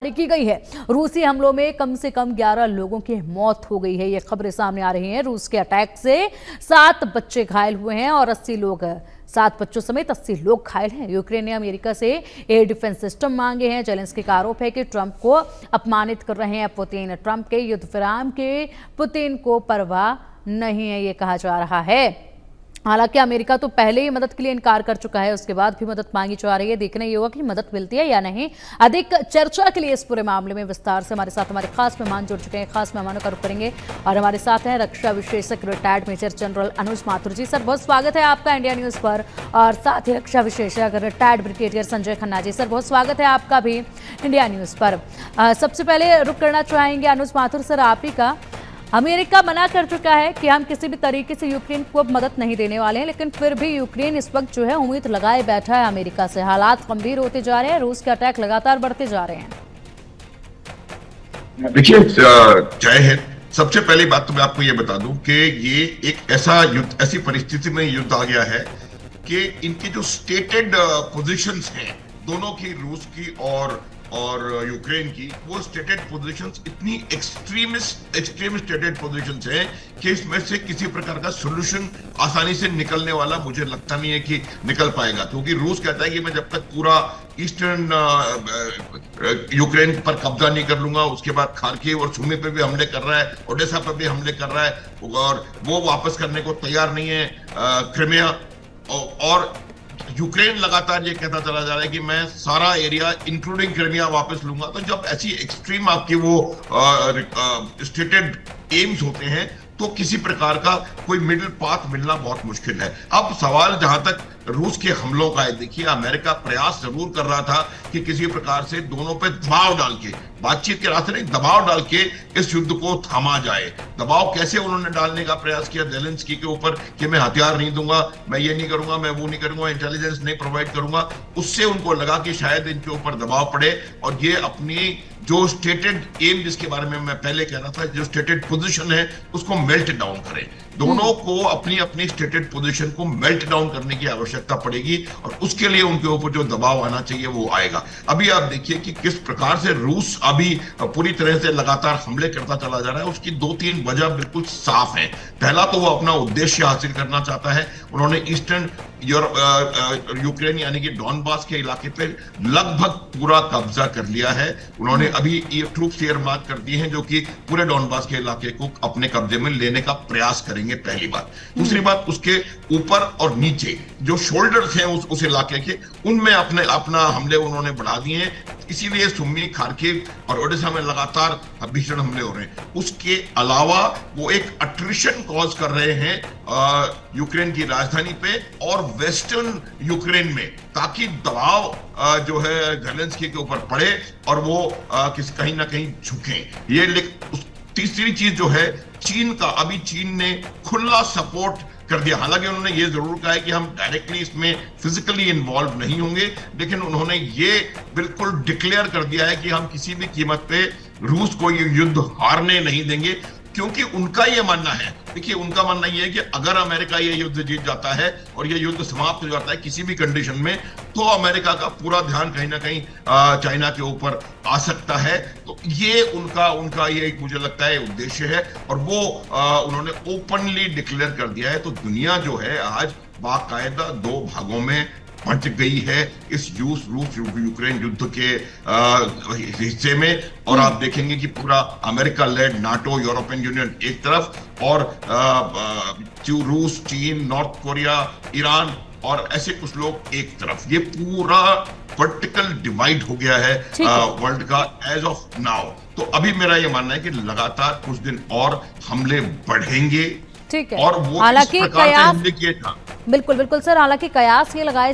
की गई है। रूसी हमलों में कम से कम 11 लोगों की मौत हो गई है। ये खबरें सामने आ रही हैं। रूस के अटैक से 7 बच्चे घायल हुए हैं और 7 बच्चों समेत 80 लोग घायल हैं। यूक्रेन ने अमेरिका से एयर डिफेंस सिस्टम मांगे हैं। जेलेंस्की का आरोप है कि ट्रंप को अपमानित कर रहे हैं पुतिन। ट्रंप के युद्ध विराम के पुतिन को परवाह नहीं है, ये कहा जा रहा है। हालांकि अमेरिका तो पहले ही मदद के लिए इनकार कर चुका है, उसके बाद भी मदद मांगी जा रही है। देखना ये होगा कि मदद मिलती है या नहीं। अधिक चर्चा के लिए इस पूरे मामले में विस्तार से हमारे साथ हमारे खास मेहमान जुड़ चुके हैं। खास मेहमानों का रुख करेंगे और हमारे साथ हैं रक्षा विशेषज्ञ रिटायर्ड मेजर जनरल अनुज माथुर जी। सर, बहुत स्वागत है आपका इंडिया न्यूज पर। और साथ ही रक्षा विशेषज्ञ retired brigadier Sanjay Khanna ji. Sir, बहुत स्वागत है आपका भी इंडिया न्यूज पर। सबसे पहले रुख करना चाहेंगे अनुज माथुर सर आप ही का। अमेरिका मना कर चुका है कि हम किसी भी तरीके से यूक्रेन को अब मदद नहीं देने वाले हैं, लेकिन फिर भी यूक्रेन इस वक्त जो है उम्मीद लगाए बैठा है अमेरिका से। हालात गंभीर होते जा रहे हैं, रूस के अटैक लगातार बढ़ते जा रहे हैं। देखिए, जय हिंद। सबसे पहली बात तो मैं आपको ये बता दूं कि ये एक ऐसी परिस्थिति में युद्ध आ गया है कि इनकी जो स्टेटेड पोजीशंस हैं दोनों की, रूस की और यूक्रेन की, वो स्टेटेड पोजीशंस इतनी एक्सट्रीम स्टेटेड पोजीशंस हैं कि इसमें से किसी प्रकार का सॉल्यूशन आसानी से निकलने वाला मुझे लगता नहीं है कि निकल पाएगा। क्योंकि रूस कहता है कि मैं जब तक पूरा ईस्टर्न यूक्रेन पर कब्जा नहीं कर लूंगा, उसके बाद खार्किव और सुमी पे भी हमले कर रहा है, ओडेसा पे भी हमले कर रहा है, और वो वापस करने को तैयार नहीं है क्रिमिया। और यूक्रेन लगातार ये कहता चला जा रहा है कि मैं सारा एरिया इंक्लूडिंग क्रिमिया वापस लूंगा। तो जब ऐसी एक्सट्रीम आपकी वो स्टेटेड एम्स होते हैं तो किसी प्रकार का कोई मिडिल पाथ मिलना बहुत मुश्किल है। अब सवाल जहां तक रूस के हमलों का है, देखिए अमेरिका प्रयास जरूर कर रहा था कि किसी प्रकार से दोनों पे दबाव डाल के, बातचीत के रास्ते नहीं, दबाव डाल के इस युद्ध को थामा जाए। दबाव कैसे उन्होंने डालने का प्रयास किया जेलेंस्की के ऊपर कि मैं हथियार नहीं दूंगा, मैं ये नहीं करूंगा, मैं वो नहीं करूंगा, इंटेलिजेंस नहीं प्रोवाइड करूंगा। उससे उनको लगा कि शायद इनके ऊपर दबाव पड़े और ये अपनी जो स्टेटेड एम, जिसके बारे में मैं पहले कह रहा था, जो स्टेटेड पोजीशन है उसको मेल्ट डाउन करें। दोनों को अपनी अपनी स्टेटेड पोजीशन को मेल्ट डाउन करने की आवश्यकता पड़ेगी और उसके लिए उनके ऊपर जो दबाव आना चाहिए वो आएगा। अभी आप देखिए कि किस प्रकार से रूस अभी पूरी तरह से लगातार हमले करता चला जा रहा है। उसकी 2-3 वजह बिल्कुल साफ है। पहला तो वो अपना उद्देश्य हासिल करना चाहता है। उन्होंने ईस्टर्न यूक्रेन यानी कि डॉनबास के इलाके पे लगभग पूरा कब्जा कर लिया है। उन्होंने अभी ये ट्रूप्स एयरमार्क कर दिए हैं जो कि पूरे डॉनबास के इलाके को अपने कब्जे में लेने का प्रयास करेंगे, पहली बात। दूसरी बात, उसके ऊपर और नीचे जो शोल्डर्स हैं उस इलाके के, उनमें अपना हमले उन्होंने बढ़ा दिए हैं। इसीलिए सुमी, खार्किव और ओडेसा में लगातार भीषण हमले हो रहे हैं। उसके अलावा वो एक अट्रिशन कॉज कर रहे हैं यूक्रेन की राजधानी पे और वेस्टर्न यूक्रेन में, ताकि दबाव जो है जेलेंस्की के ऊपर पड़े और वो कहीं ना कहीं झुकें। ये तीसरी चीज जो है चीन का, अभी चीन ने खुला सपोर्ट कर दिया। हालांकि उन्होंने ये जरूर कहा है कि हम डायरेक्टली इसमें फिजिकली इन्वॉल्व नहीं होंगे, लेकिन उन्होंने ये बिल्कुल डिक्लेयर कर दिया है कि हम किसी भी कीमत पे रूस को ये युद्ध हारने नहीं देंगे। क्योंकि उनका ये मानना है, देखिए उनका मानना ये है कि अगर अमेरिका ये युद्ध जीत जाता है और ये युद्ध समाप्त हो जाता है किसी भी कंडीशन में, तो अमेरिका का पूरा ध्यान कहीं ना कहीं चाइना के ऊपर आ सकता है। तो ये उनका ये मुझे लगता है उद्देश्य है और वो उन्होंने ओपनली डिक्लेयर कर दिया है। तो दुनिया जो है आज बाकायदा 2 भागों में बंट गई है इस रूस यूक्रेन युद्ध के हिस्से में। और आप देखेंगे कि पूरा America led NATO, European Union एक तरफ और रूस, चीन, नॉर्थ कोरिया, ईरान और ऐसे कुछ लोग एक तरफ। ये पूरा वर्टिकल डिवाइड हो गया है वर्ल्ड का एज ऑफ नाउ। तो अभी मेरा ये मानना है कि लगातार कुछ दिन और हमले बढ़ेंगे। ठीक है। और वो इस प्रकार से हमले किए था। बिल्कुल सर, हालांकि कयास ये लगाए